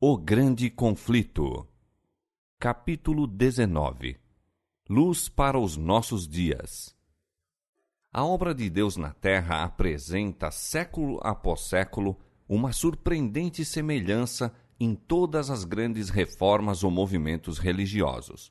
O Grande Conflito. Capítulo 19. Luz para os nossos dias. A obra de Deus na Terra apresenta, século após século, uma surpreendente semelhança em todas as grandes reformas ou movimentos religiosos.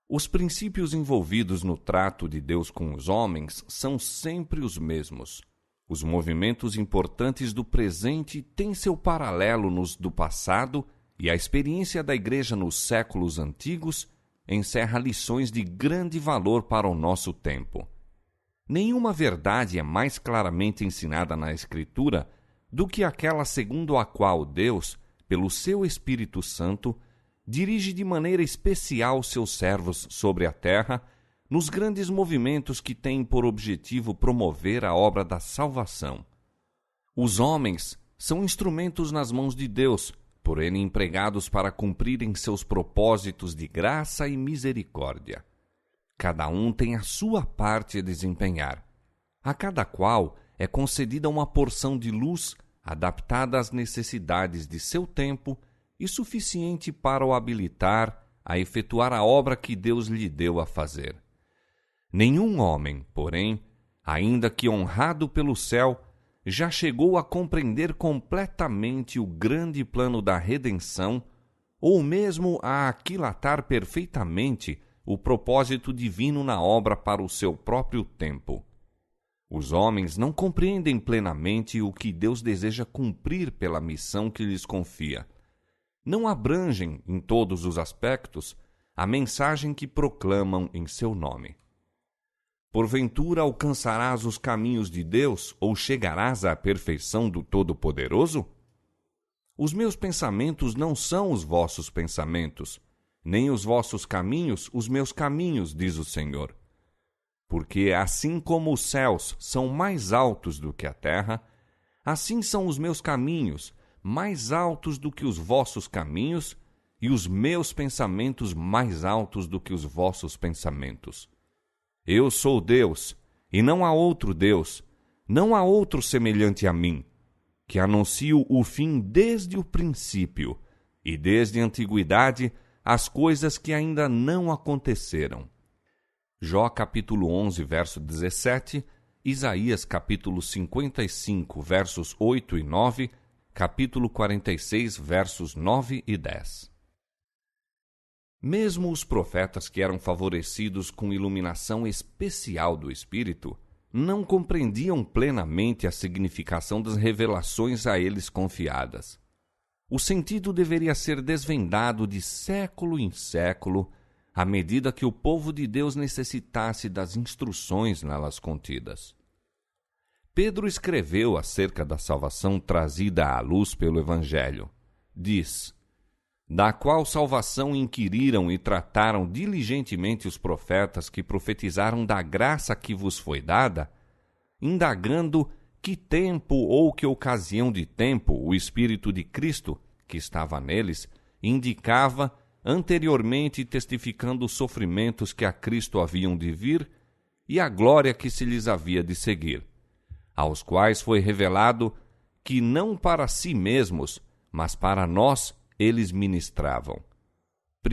Os princípios envolvidos no trato de Deus com os homens são sempre os mesmos. Os movimentos importantes do presente têm seu paralelo nos do passado, e a experiência da Igreja nos séculos antigos encerra lições de grande valor para o nosso tempo. Nenhuma verdade é mais claramente ensinada na Escritura do que aquela segundo a qual Deus, pelo seu Espírito Santo, dirige de maneira especial seus servos sobre a terra nos grandes movimentos que têm por objetivo promover a obra da salvação. Os homens são instrumentos nas mãos de Deus, por ele empregados para cumprirem seus propósitos de graça e misericórdia. Cada um tem a sua parte a desempenhar. A cada qual é concedida uma porção de luz adaptada às necessidades de seu tempo e suficiente para o habilitar a efetuar a obra que Deus lhe deu a fazer. Nenhum homem, porém, ainda que honrado pelo céu, já chegou a compreender completamente o grande plano da redenção, ou mesmo a aquilatar perfeitamente o propósito divino na obra para o seu próprio tempo. Os homens não compreendem plenamente o que Deus deseja cumprir pela missão que lhes confia. Não abrangem, em todos os aspectos, a mensagem que proclamam em seu nome. Porventura alcançarás os caminhos de Deus ou chegarás à perfeição do Todo-Poderoso? Os meus pensamentos não são os vossos pensamentos, nem os vossos caminhos os meus caminhos, diz o Senhor. Porque assim como os céus são mais altos do que a terra, assim são os meus caminhos mais altos do que os vossos caminhos, e os meus pensamentos mais altos do que os vossos pensamentos. Eu sou Deus, e não há outro Deus, não há outro semelhante a mim, que anuncio o fim desde o princípio, e desde a antiguidade as coisas que ainda não aconteceram. Jó capítulo 11, verso 17, Isaías capítulo 55, versos 8 e 9, capítulo 46, versos 9 e 10. Mesmo os profetas que eram favorecidos com iluminação especial do Espírito não compreendiam plenamente a significação das revelações a eles confiadas. O sentido deveria ser desvendado de século em século, à medida que o povo de Deus necessitasse das instruções nelas contidas. Pedro escreveu acerca da salvação trazida à luz pelo Evangelho. Diz: da qual salvação inquiriram e trataram diligentemente os profetas que profetizaram da graça que vos foi dada, indagando que tempo ou que ocasião de tempo o Espírito de Cristo, que estava neles, indicava, anteriormente testificando os sofrimentos que a Cristo haviam de vir e a glória que se lhes havia de seguir, aos quais foi revelado que não para si mesmos, mas para nós eles ministravam. 1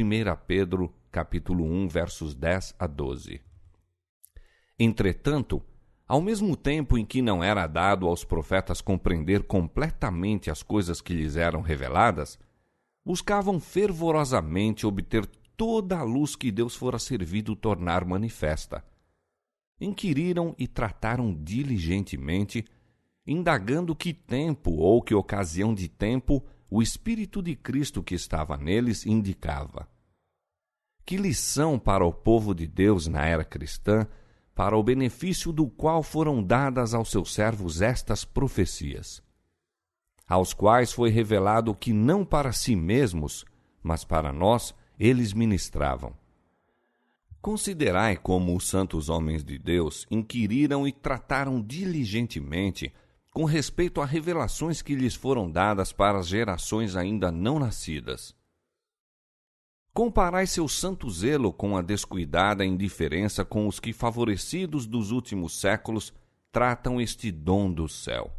Pedro, capítulo 1, versos 10 a 12. Entretanto, ao mesmo tempo em que não era dado aos profetas compreender completamente as coisas que lhes eram reveladas, buscavam fervorosamente obter toda a luz que Deus fora servido tornar manifesta. Inquiriram e trataram diligentemente, indagando que tempo ou que ocasião de tempo o Espírito de Cristo que estava neles indicava. Que lição para o povo de Deus na era cristã, para o benefício do qual foram dadas aos seus servos estas profecias, aos quais foi revelado que não para si mesmos, mas para nós, eles ministravam. Considerai como os santos homens de Deus inquiriram e trataram diligentemente com respeito a revelações que lhes foram dadas para as gerações ainda não nascidas. Comparai seu santo zelo com a descuidada indiferença com os que, favorecidos dos últimos séculos, tratam este dom do céu.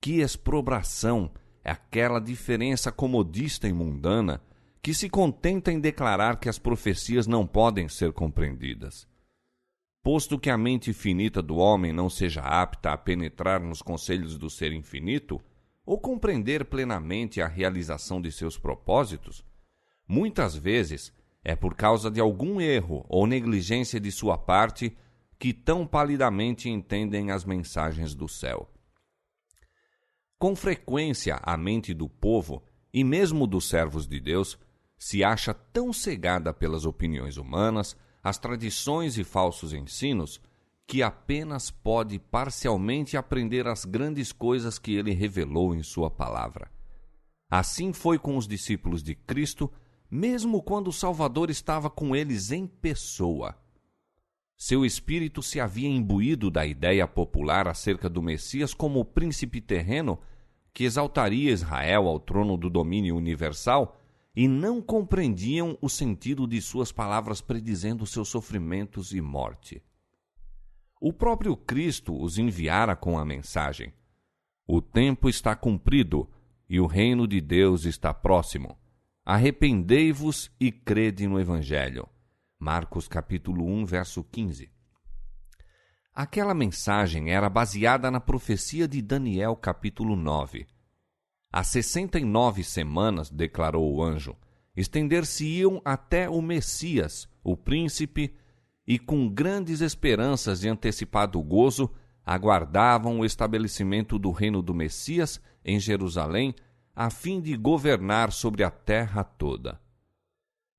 Que exprobração é aquela diferença comodista e mundana que se contenta em declarar que as profecias não podem ser compreendidas. Posto que a mente finita do homem não seja apta a penetrar nos conselhos do ser infinito, ou compreender plenamente a realização de seus propósitos, muitas vezes é por causa de algum erro ou negligência de sua parte que tão palidamente entendem as mensagens do céu. Com frequência, a mente do povo, e mesmo dos servos de Deus, se acha tão cegada pelas opiniões humanas, as tradições e falsos ensinos, que apenas pode parcialmente aprender as grandes coisas que ele revelou em sua palavra. Assim foi com os discípulos de Cristo, mesmo quando o Salvador estava com eles em pessoa. Seu espírito se havia imbuído da ideia popular acerca do Messias como o príncipe terreno que exaltaria Israel ao trono do domínio universal, e não compreendiam o sentido de suas palavras predizendo seus sofrimentos e morte. O próprio Cristo os enviara com a mensagem: o tempo está cumprido e o reino de Deus está próximo. Arrependei-vos e crede no Evangelho. Marcos capítulo 1, verso 15. Aquela mensagem era baseada na profecia de Daniel capítulo 9. As 69 semanas, declarou o anjo, estender-se-iam até o Messias, o príncipe, e com grandes esperanças e antecipado gozo, aguardavam o estabelecimento do reino do Messias em Jerusalém, a fim de governar sobre a terra toda.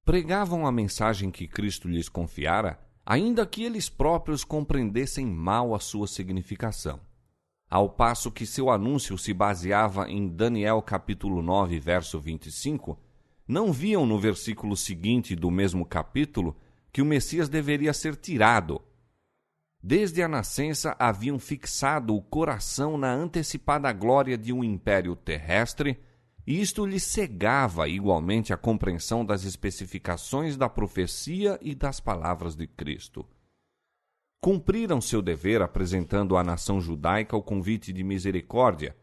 Pregavam a mensagem que Cristo lhes confiara, ainda que eles próprios compreendessem mal a sua significação. Ao passo que seu anúncio se baseava em Daniel capítulo 9, verso 25, não viam no versículo seguinte do mesmo capítulo que o Messias deveria ser tirado. Desde a nascença haviam fixado o coração na antecipada glória de um império terrestre, e isto lhes cegava igualmente a compreensão das especificações da profecia e das palavras de Cristo. Cumpriram seu dever apresentando à nação judaica o convite de misericórdia,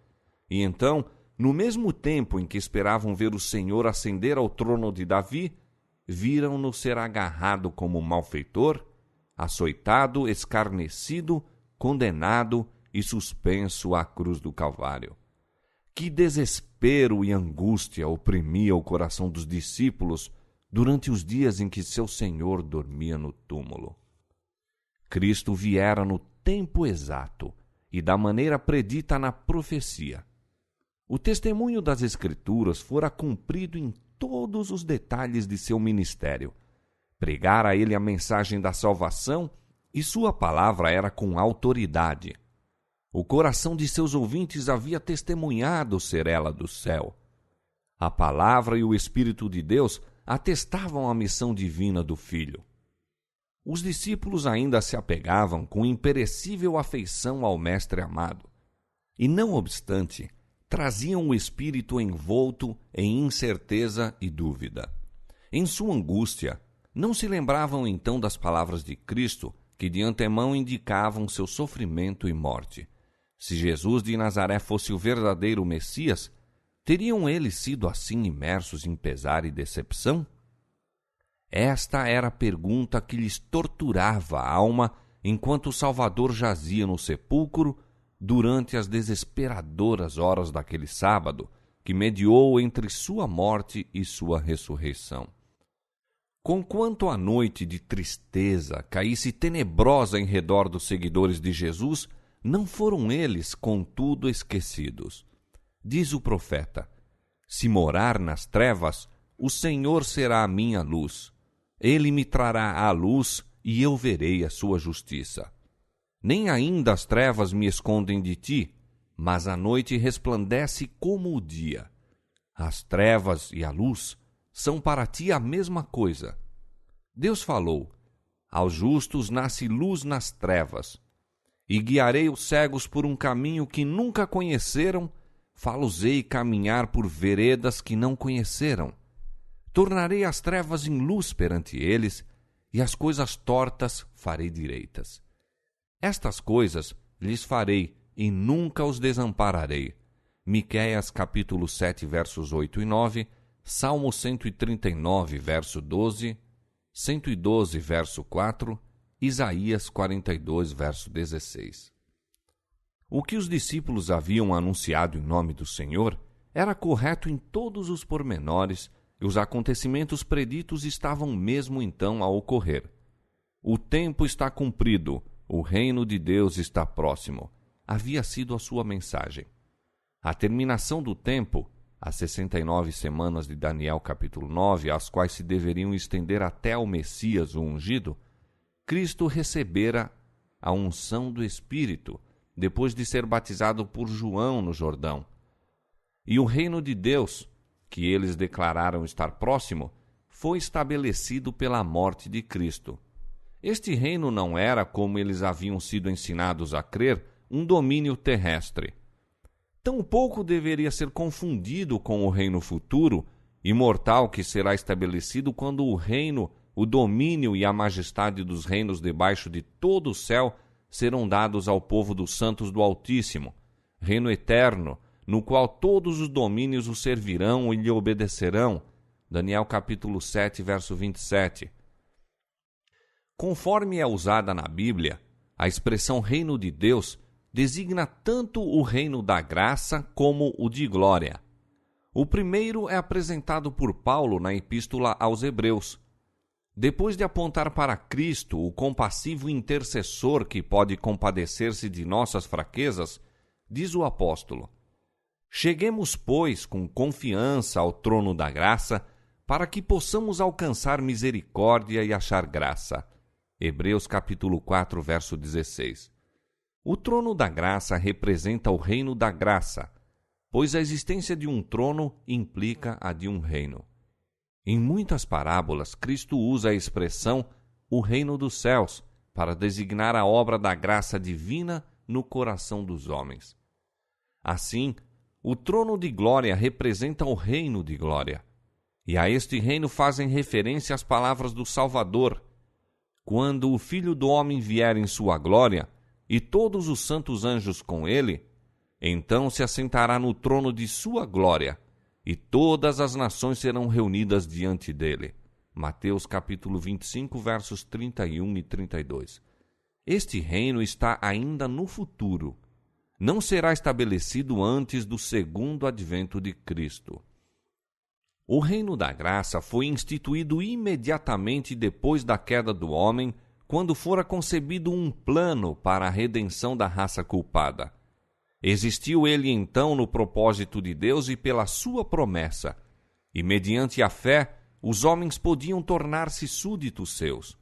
e então, no mesmo tempo em que esperavam ver o Senhor ascender ao trono de Davi, viram-no ser agarrado como malfeitor, açoitado, escarnecido, condenado e suspenso à cruz do Calvário. Que desespero e angústia oprimia o coração dos discípulos durante os dias em que seu Senhor dormia no túmulo. Cristo viera no tempo exato e da maneira predita na profecia. O testemunho das Escrituras fora cumprido em todos os detalhes de seu ministério. Pregara a ele a mensagem da salvação e sua palavra era com autoridade. O coração de seus ouvintes havia testemunhado ser ela do céu. A palavra e o Espírito de Deus atestavam a missão divina do Filho. Os discípulos ainda se apegavam com imperecível afeição ao Mestre amado, e, não obstante, traziam o espírito envolto em incerteza e dúvida. Em sua angústia, não se lembravam então das palavras de Cristo, que de antemão indicavam seu sofrimento e morte. Se Jesus de Nazaré fosse o verdadeiro Messias, teriam eles sido assim imersos em pesar e decepção? Esta era a pergunta que lhes torturava a alma enquanto o Salvador jazia no sepulcro durante as desesperadoras horas daquele sábado que mediou entre sua morte e sua ressurreição. Conquanto a noite de tristeza caísse tenebrosa em redor dos seguidores de Jesus, não foram eles, contudo, esquecidos. Diz o profeta: se morar nas trevas, o Senhor será a minha luz. Ele me trará a luz e eu verei a sua justiça. Nem ainda as trevas me escondem de ti, mas a noite resplandece como o dia. As trevas e a luz são para ti a mesma coisa. Deus falou: aos justos nasce luz nas trevas. E guiarei os cegos por um caminho que nunca conheceram, fá-los-ei caminhar por veredas que não conheceram. Tornarei as trevas em luz perante eles, e as coisas tortas farei direitas. Estas coisas lhes farei, e nunca os desampararei. Miqueias capítulo 7, versos 8 e 9, Salmo 139, verso 12, 112, verso 4, Isaías 42, verso 16. O que os discípulos haviam anunciado em nome do Senhor era correto em todos os pormenores, e os acontecimentos preditos estavam mesmo então a ocorrer. O tempo está cumprido, o reino de Deus está próximo. Havia sido a sua mensagem. A terminação do tempo, as 69 semanas de Daniel capítulo 9, as quais se deveriam estender até ao Messias, o ungido, Cristo recebera a unção do Espírito, depois de ser batizado por João no Jordão. E o reino de Deus, que eles declararam estar próximo, foi estabelecido pela morte de Cristo. Este reino não era, como eles haviam sido ensinados a crer, um domínio terrestre. Tampouco deveria ser confundido com o reino futuro, imortal, que será estabelecido quando o reino, o domínio e a majestade dos reinos debaixo de todo o céu serão dados ao povo dos santos do Altíssimo, reino eterno, no qual todos os domínios o servirão e lhe obedecerão. Daniel capítulo 7, verso 27. Conforme é usada na Bíblia, a expressão reino de Deus designa tanto o reino da graça como o de glória. O primeiro é apresentado por Paulo na Epístola aos Hebreus. Depois de apontar para Cristo, o compassivo intercessor que pode compadecer-se de nossas fraquezas, diz o apóstolo: cheguemos, pois, com confiança ao trono da graça, para que possamos alcançar misericórdia e achar graça. Hebreus capítulo 4, verso 16. O trono da graça representa o reino da graça, pois a existência de um trono implica a de um reino. Em muitas parábolas, Cristo usa a expressão o reino dos céus para designar a obra da graça divina no coração dos homens. Assim, o trono de glória representa o reino de glória, e a este reino fazem referência as palavras do Salvador: quando o Filho do Homem vier em sua glória, e todos os santos anjos com ele, então se assentará no trono de sua glória, e todas as nações serão reunidas diante dele. Mateus capítulo 25, versos 31 e 32. Este reino está ainda no futuro. Não será estabelecido antes do segundo advento de Cristo. O reino da graça foi instituído imediatamente depois da queda do homem, quando fora concebido um plano para a redenção da raça culpada. Existiu ele então no propósito de Deus e pela sua promessa, e mediante a fé os homens podiam tornar-se súditos seus.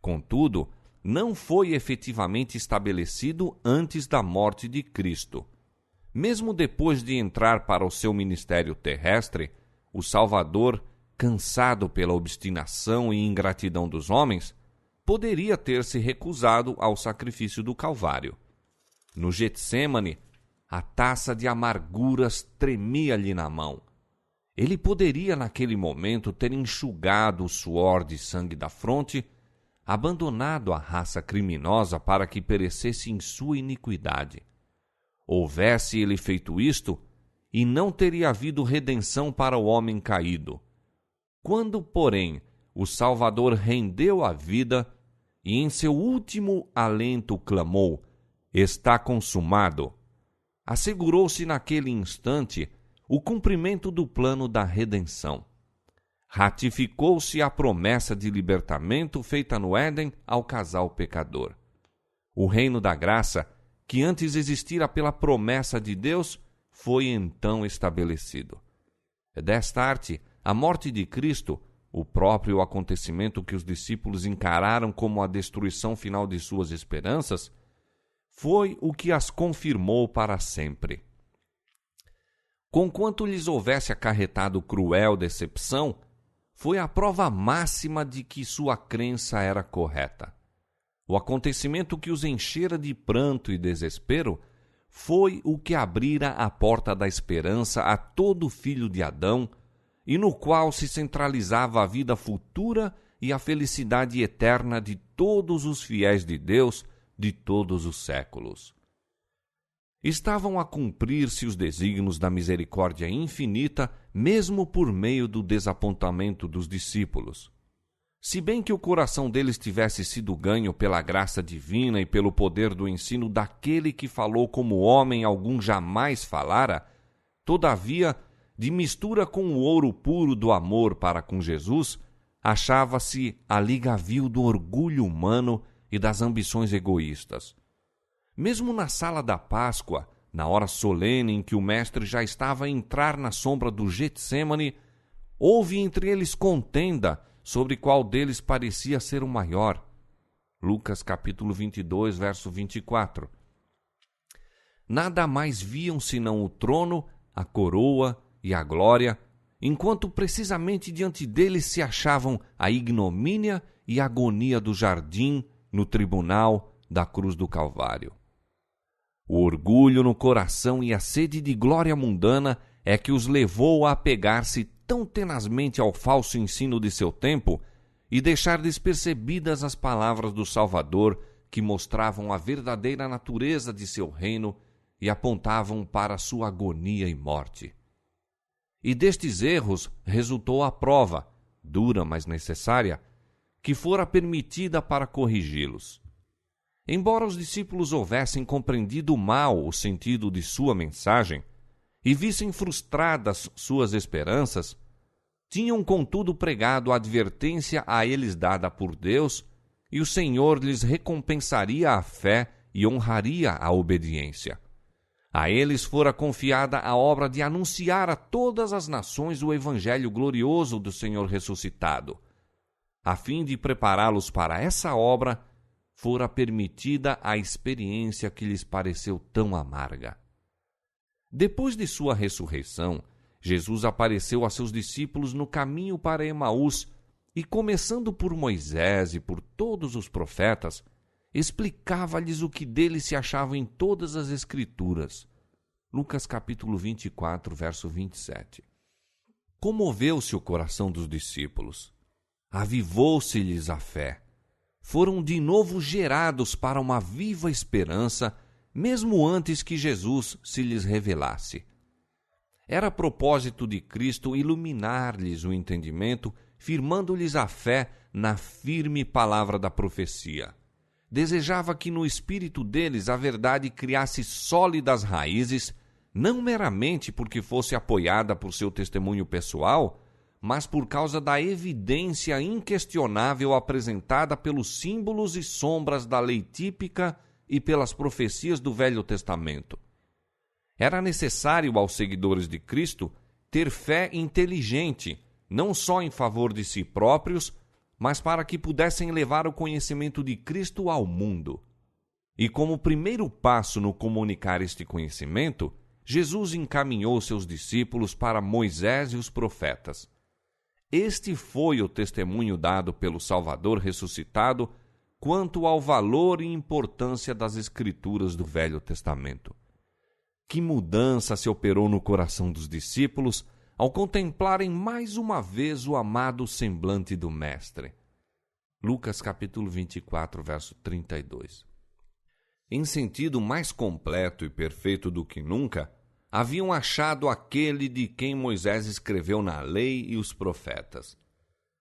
Contudo, não foi efetivamente estabelecido antes da morte de Cristo. Mesmo depois de entrar para o seu ministério terrestre, o Salvador, cansado pela obstinação e ingratidão dos homens, poderia ter se recusado ao sacrifício do Calvário. No Getsêmane, a taça de amarguras tremia-lhe na mão. Ele poderia, naquele momento, ter enxugado o suor de sangue da fronte, abandonado a raça criminosa para que perecesse em sua iniquidade. Houvesse ele feito isto, e não teria havido redenção para o homem caído. Quando, porém, o Salvador rendeu a vida e em seu último alento clamou: está consumado, assegurou-se naquele instante o cumprimento do plano da redenção. Ratificou-se a promessa de libertamento feita no Éden ao casal pecador. O reino da graça, que antes existira pela promessa de Deus, foi então estabelecido. Desta arte, a morte de Cristo, o próprio acontecimento que os discípulos encararam como a destruição final de suas esperanças, foi o que as confirmou para sempre. Conquanto lhes houvesse acarretado cruel decepção, foi a prova máxima de que sua crença era correta. O acontecimento que os enchera de pranto e desespero foi o que abrira a porta da esperança a todo filho de Adão, e no qual se centralizava a vida futura e a felicidade eterna de todos os fiéis de Deus de todos os séculos. Estavam a cumprir-se os desígnios da misericórdia infinita, mesmo por meio do desapontamento dos discípulos. Se bem que o coração deles tivesse sido ganho pela graça divina e pelo poder do ensino daquele que falou como homem algum jamais falara, todavia, de mistura com o ouro puro do amor para com Jesus, achava-se a liga vil do orgulho humano e das ambições egoístas. Mesmo na sala da Páscoa, na hora solene em que o mestre já estava a entrar na sombra do Getsêmani, houve entre eles contenda sobre qual deles parecia ser o maior. Lucas capítulo 22, verso 24. Nada mais viam senão o trono, a coroa e a glória, enquanto precisamente diante deles se achavam a ignomínia e a agonia do jardim no tribunal da cruz do Calvário. O orgulho no coração e a sede de glória mundana é que os levou a apegar-se tão tenazmente ao falso ensino de seu tempo e deixar despercebidas as palavras do Salvador que mostravam a verdadeira natureza de seu reino e apontavam para sua agonia e morte. E destes erros resultou a prova, dura mas necessária, que fora permitida para corrigi-los. Embora os discípulos houvessem compreendido mal o sentido de sua mensagem e vissem frustradas suas esperanças, tinham contudo pregado a advertência a eles dada por Deus, e o Senhor lhes recompensaria a fé e honraria a obediência. A eles fora confiada a obra de anunciar a todas as nações o evangelho glorioso do Senhor ressuscitado. A fim de prepará-los para essa obra, fora permitida a experiência que lhes pareceu tão amarga. Depois de sua ressurreição, Jesus apareceu a seus discípulos no caminho para Emaús e, começando por Moisés e por todos os profetas, explicava-lhes o que dele se achava em todas as Escrituras. Lucas capítulo 24, verso 27. Comoveu-se o coração dos discípulos. Avivou-se-lhes a fé. Foram de novo gerados para uma viva esperança, mesmo antes que Jesus se lhes revelasse. Era propósito de Cristo iluminar-lhes o entendimento, firmando-lhes a fé na firme palavra da profecia. Desejava que no espírito deles a verdade criasse sólidas raízes, não meramente porque fosse apoiada por seu testemunho pessoal, mas por causa da evidência inquestionável apresentada pelos símbolos e sombras da lei típica e pelas profecias do Velho Testamento. Era necessário aos seguidores de Cristo ter fé inteligente, não só em favor de si próprios, mas para que pudessem levar o conhecimento de Cristo ao mundo. E como primeiro passo no comunicar este conhecimento, Jesus encaminhou seus discípulos para Moisés e os profetas. Este foi o testemunho dado pelo Salvador ressuscitado quanto ao valor e importância das Escrituras do Velho Testamento. Que mudança se operou no coração dos discípulos ao contemplarem mais uma vez o amado semblante do Mestre. Lucas capítulo 24, verso 32. Em sentido mais completo e perfeito do que nunca, haviam achado aquele de quem Moisés escreveu na lei e os profetas.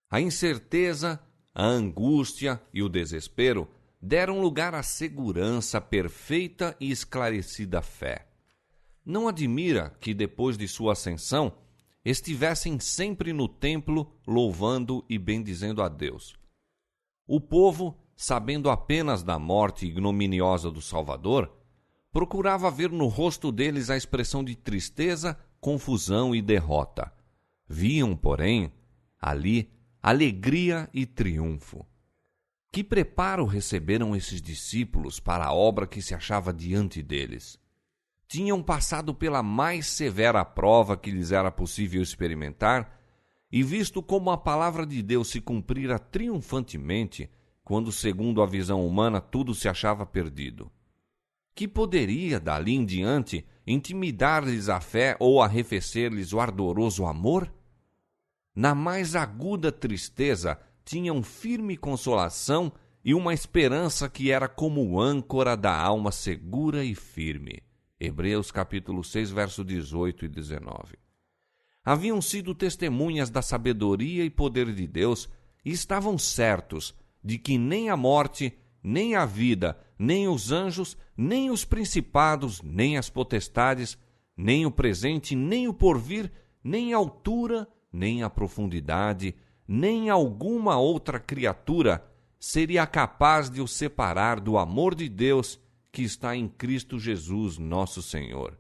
A incerteza, a angústia e o desespero deram lugar à segurança perfeita e esclarecida fé. Não admira que, depois de sua ascensão, estivessem sempre no templo louvando e bendizendo a Deus. O povo, sabendo apenas da morte ignominiosa do Salvador, procurava ver no rosto deles a expressão de tristeza, confusão e derrota. Viam, porém, ali alegria e triunfo. Que preparo receberam esses discípulos para a obra que se achava diante deles? Tinham passado pela mais severa prova que lhes era possível experimentar e visto como a palavra de Deus se cumprira triunfantemente quando, segundo a visão humana, tudo se achava perdido. Que poderia, dali em diante, intimidar-lhes a fé ou arrefecer-lhes o ardoroso amor? Na mais aguda tristeza, tinham firme consolação e uma esperança que era como âncora da alma segura e firme. Hebreus capítulo 6, verso 18 e 19. Haviam sido testemunhas da sabedoria e poder de Deus e estavam certos de que nem a morte, nem a vida, nem os anjos, nem os principados, nem as potestades, nem o presente, nem o porvir, nem a altura, nem a profundidade, nem alguma outra criatura seria capaz de os separar do amor de Deus que está em Cristo Jesus, nosso Senhor.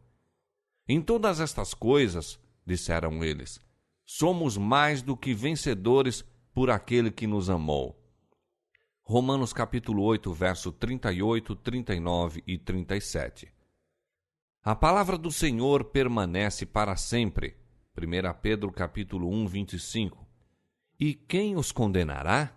Em todas estas coisas, disseram eles, somos mais do que vencedores por aquele que nos amou. Romanos capítulo 8, verso 38, 39 e 37. A palavra do Senhor permanece para sempre. 1 Pedro capítulo 1, 25. E quem os condenará?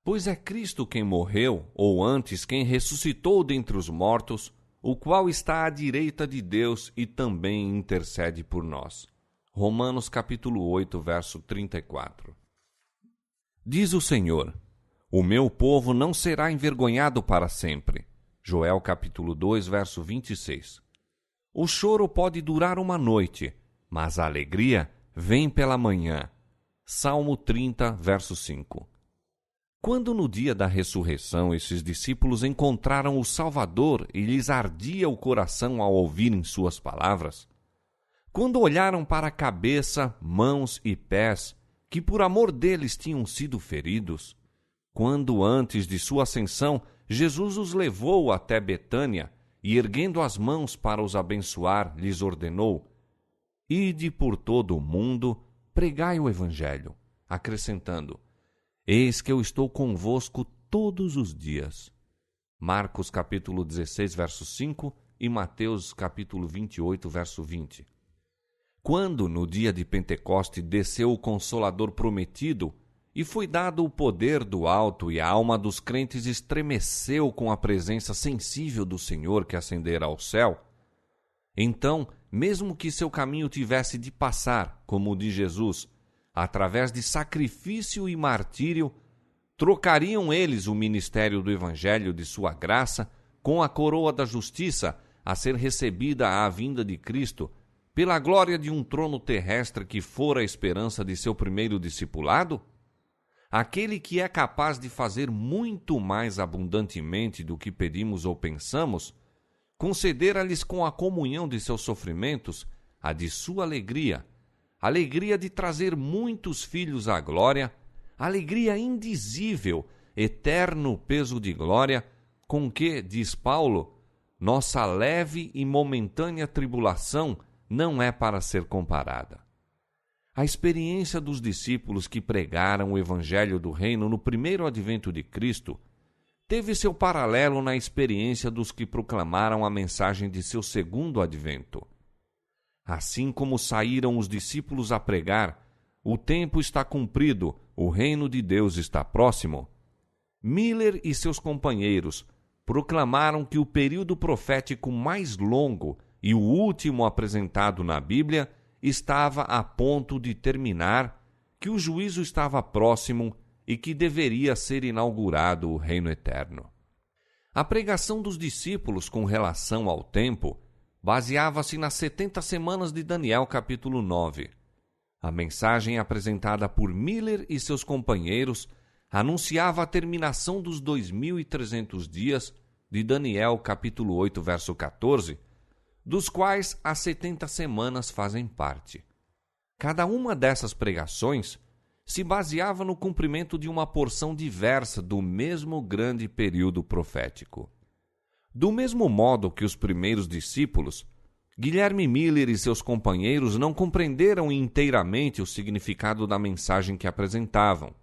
Pois é Cristo quem morreu, ou antes quem ressuscitou dentre os mortos, o qual está à direita de Deus e também intercede por nós. Romanos capítulo 8, verso 34. Diz o Senhor, o meu povo não será envergonhado para sempre. Joel capítulo 2, verso 26. O choro pode durar uma noite, mas a alegria vem pela manhã. Salmo 30, verso 5. Quando no dia da ressurreição esses discípulos encontraram o Salvador e lhes ardia o coração ao ouvirem suas palavras, quando olharam para a cabeça, mãos e pés, que por amor deles tinham sido feridos, quando antes de sua ascensão Jesus os levou até Betânia e erguendo as mãos para os abençoar, lhes ordenou: Ide por todo o mundo, pregai o Evangelho, acrescentando: Eis que eu estou convosco todos os dias. Marcos capítulo 16, verso 5 e Mateus capítulo 28, verso 20. Quando, no dia de Pentecoste, desceu o Consolador prometido e foi dado o poder do alto e a alma dos crentes estremeceu com a presença sensível do Senhor que ascendera ao céu, então, mesmo que seu caminho tivesse de passar, como o de Jesus, através de sacrifício e martírio, trocariam eles o ministério do Evangelho de sua graça com a coroa da justiça a ser recebida à vinda de Cristo, pela glória de um trono terrestre que fora a esperança de seu primeiro discipulado? Aquele que é capaz de fazer muito mais abundantemente do que pedimos ou pensamos, concedera-lhes com a comunhão de seus sofrimentos a de sua alegria, alegria de trazer muitos filhos à glória, alegria indizível, eterno peso de glória, com que, diz Paulo, nossa leve e momentânea tribulação não é para ser comparada. A experiência dos discípulos que pregaram o Evangelho do Reino no primeiro advento de Cristo teve seu paralelo na experiência dos que proclamaram a mensagem de seu segundo advento. Assim como saíram os discípulos a pregar, o tempo está cumprido, o reino de Deus está próximo, Miller e seus companheiros proclamaram que o período profético mais longo e o último apresentado na Bíblia estava a ponto de terminar, que o juízo estava próximo e que deveria ser inaugurado o reino eterno. A pregação dos discípulos com relação ao tempo baseava-se nas 70 semanas de Daniel capítulo 9. A mensagem apresentada por Miller e seus companheiros anunciava a terminação dos 2.300 dias de Daniel capítulo 8, verso 14, dos quais as 70 semanas fazem parte. Cada uma dessas pregações se baseava no cumprimento de uma porção diversa do mesmo grande período profético. Do mesmo modo que os primeiros discípulos, Guilherme Miller e seus companheiros não compreenderam inteiramente o significado da mensagem que apresentavam.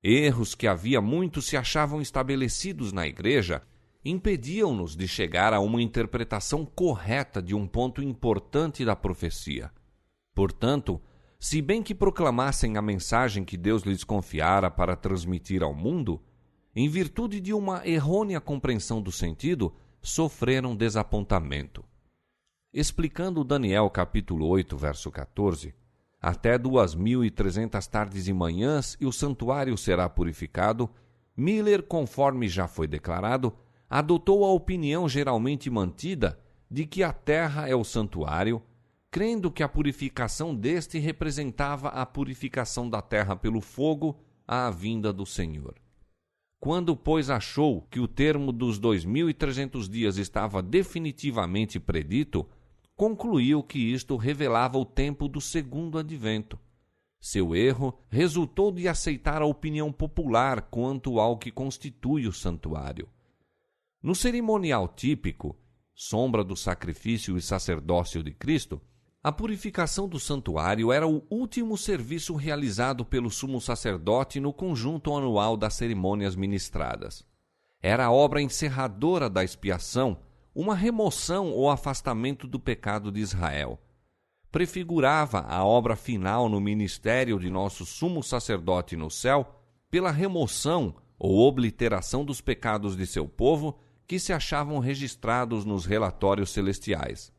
Erros que havia muito se achavam estabelecidos na igreja impediam-nos de chegar a uma interpretação correta de um ponto importante da profecia. Portanto, se bem que proclamassem a mensagem que Deus lhes confiara para transmitir ao mundo, em virtude de uma errônea compreensão do sentido, sofreram desapontamento. Explicando Daniel capítulo 8, verso 14, até 2.300 tardes e manhãs e o santuário será purificado, Miller, conforme já foi declarado, adotou a opinião geralmente mantida de que a terra é o santuário, crendo que a purificação deste representava a purificação da terra pelo fogo à vinda do Senhor. Quando, pois, achou que o termo dos 2.300 dias estava definitivamente predito, concluiu que isto revelava o tempo do segundo advento. Seu erro resultou de aceitar a opinião popular quanto ao que constitui o santuário. No cerimonial típico, sombra do sacrifício e sacerdócio de Cristo, a purificação do santuário era o último serviço realizado pelo sumo sacerdote no conjunto anual das cerimônias ministradas. Era a obra encerradora da expiação, uma remoção ou afastamento do pecado de Israel. Prefigurava a obra final no ministério de nosso sumo sacerdote no céu pela remoção ou obliteração dos pecados de seu povo que se achavam registrados nos relatórios celestiais.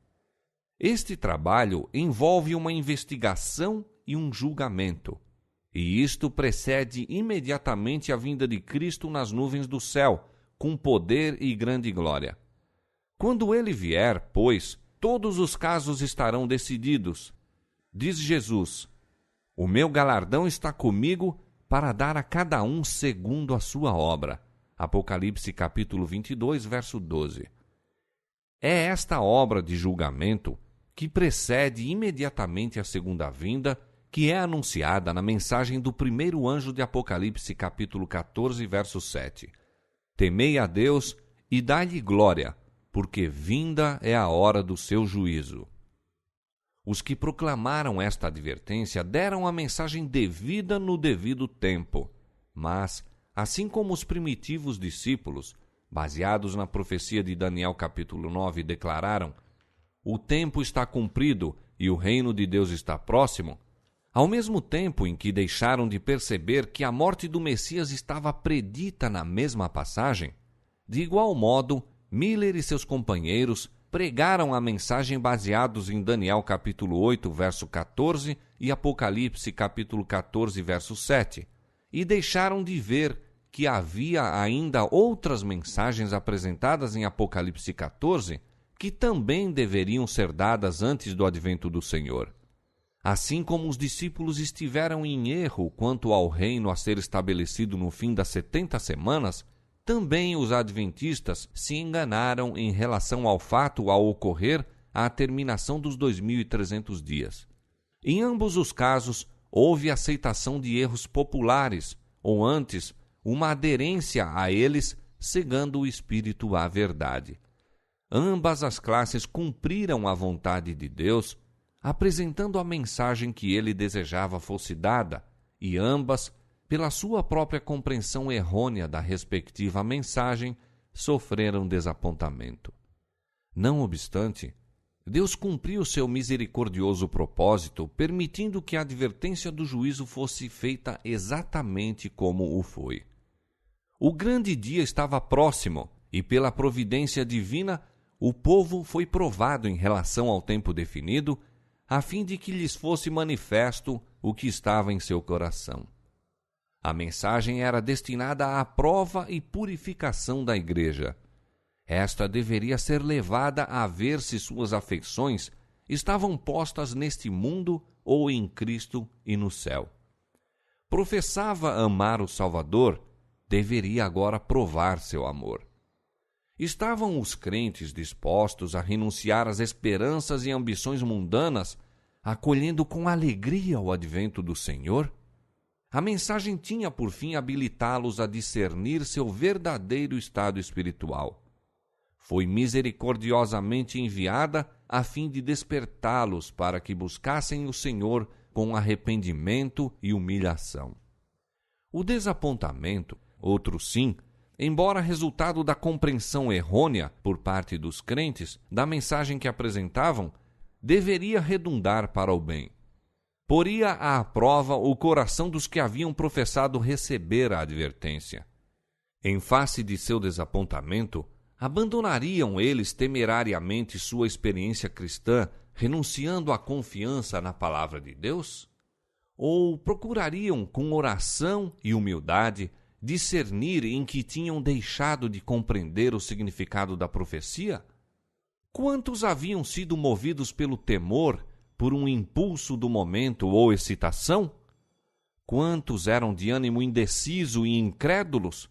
Este trabalho envolve uma investigação e um julgamento, e isto precede imediatamente a vinda de Cristo nas nuvens do céu, com poder e grande glória. Quando ele vier, pois, todos os casos estarão decididos. Diz Jesus: o meu galardão está comigo para dar a cada um segundo a sua obra. Apocalipse capítulo 22, verso 12. É esta obra de julgamento que precede imediatamente a segunda vinda, que é anunciada na mensagem do primeiro anjo de Apocalipse capítulo 14, verso 7. Temei a Deus e dai-lhe glória, porque vinda é a hora do seu juízo. Os que proclamaram esta advertência deram a mensagem devida no devido tempo, mas, assim como os primitivos discípulos, baseados na profecia de Daniel capítulo 9, declararam: o tempo está cumprido e o reino de Deus está próximo, ao mesmo tempo em que deixaram de perceber que a morte do Messias estava predita na mesma passagem, de igual modo, Miller e seus companheiros pregaram a mensagem baseados em Daniel capítulo 8, verso 14 e Apocalipse capítulo 14, verso 7, e deixaram de ver que havia ainda outras mensagens apresentadas em Apocalipse 14 que também deveriam ser dadas antes do advento do Senhor. Assim como os discípulos estiveram em erro quanto ao reino a ser estabelecido no fim das 70 semanas, também os adventistas se enganaram em relação ao fato ao ocorrer a terminação dos 2.300 dias. Em ambos os casos, houve aceitação de erros populares, ou antes, uma aderência a eles, cegando o espírito à verdade. Ambas as classes cumpriram a vontade de Deus, apresentando a mensagem que ele desejava fosse dada, e ambas, pela sua própria compreensão errônea da respectiva mensagem, sofreram desapontamento. Não obstante, Deus cumpriu seu misericordioso propósito, permitindo que a advertência do juízo fosse feita exatamente como o foi. O grande dia estava próximo, e pela providência divina, o povo foi provado em relação ao tempo definido, a fim de que lhes fosse manifesto o que estava em seu coração. A mensagem era destinada à prova e purificação da igreja. Esta deveria ser levada a ver se suas afeições estavam postas neste mundo ou em Cristo e no céu. Professava amar o Salvador, deveria agora provar seu amor. Estavam os crentes dispostos a renunciar às esperanças e ambições mundanas, acolhendo com alegria o advento do Senhor? A mensagem tinha por fim habilitá-los a discernir seu verdadeiro estado espiritual. Foi misericordiosamente enviada a fim de despertá-los para que buscassem o Senhor com arrependimento e humilhação. O desapontamento, outro sim, embora resultado da compreensão errônea por parte dos crentes da mensagem que apresentavam, deveria redundar para o bem. Poria à prova o coração dos que haviam professado receber a advertência. Em face de seu desapontamento, abandonariam eles temerariamente sua experiência cristã, renunciando à confiança na palavra de Deus? Ou procurariam, com oração e humildade, discernir em que tinham deixado de compreender o significado da profecia? quantos haviam sido movidos pelo temor, por um impulso do momento ou excitação? Quantos eram de ânimo indeciso e incrédulos?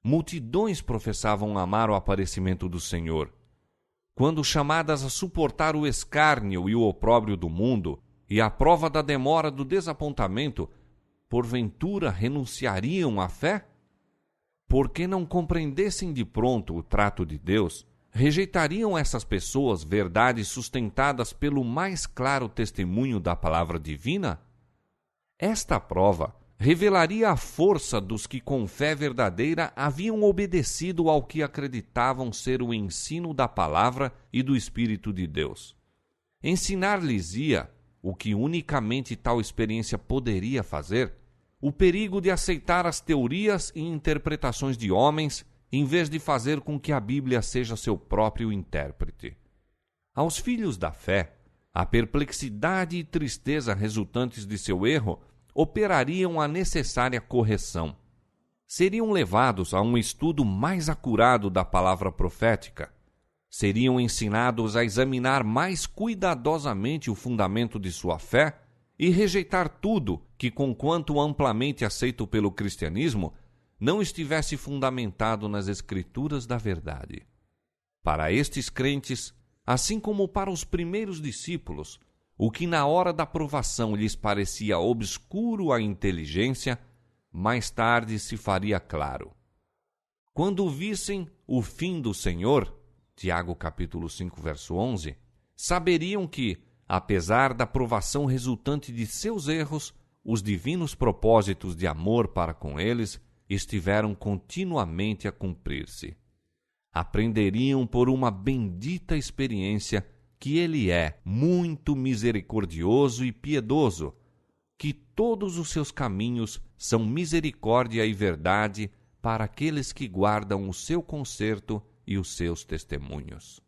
Multidões professavam amar o aparecimento do Senhor. Quando chamadas a suportar o escárnio e o opróbrio do mundo, e a prova da demora do desapontamento, porventura renunciariam à fé? Porque não compreendessem de pronto o trato de Deus, rejeitariam essas pessoas verdades sustentadas pelo mais claro testemunho da palavra divina? Esta prova revelaria a força dos que com fé verdadeira haviam obedecido ao que acreditavam ser o ensino da palavra e do Espírito de Deus. Ensinar-lhes-ia o que unicamente tal experiência poderia fazer, o perigo de aceitar as teorias e interpretações de homens, em vez de fazer com que a Bíblia seja seu próprio intérprete. Aos filhos da fé, a perplexidade e tristeza resultantes de seu erro operariam a necessária correção. Seriam levados a um estudo mais acurado da palavra profética. Seriam ensinados a examinar mais cuidadosamente o fundamento de sua fé e rejeitar tudo que, conquanto amplamente aceito pelo cristianismo, não estivesse fundamentado nas Escrituras da verdade. Para estes crentes, assim como para os primeiros discípulos, o que na hora da provação lhes parecia obscuro à inteligência, mais tarde se faria claro. Quando vissem o fim do Senhor, Tiago capítulo 5, verso 11, saberiam que, apesar da provação resultante de seus erros, os divinos propósitos de amor para com eles estiveram continuamente a cumprir-se. Aprenderiam por uma bendita experiência que Ele é muito misericordioso e piedoso, que todos os seus caminhos são misericórdia e verdade para aqueles que guardam o seu conserto e os seus testemunhos.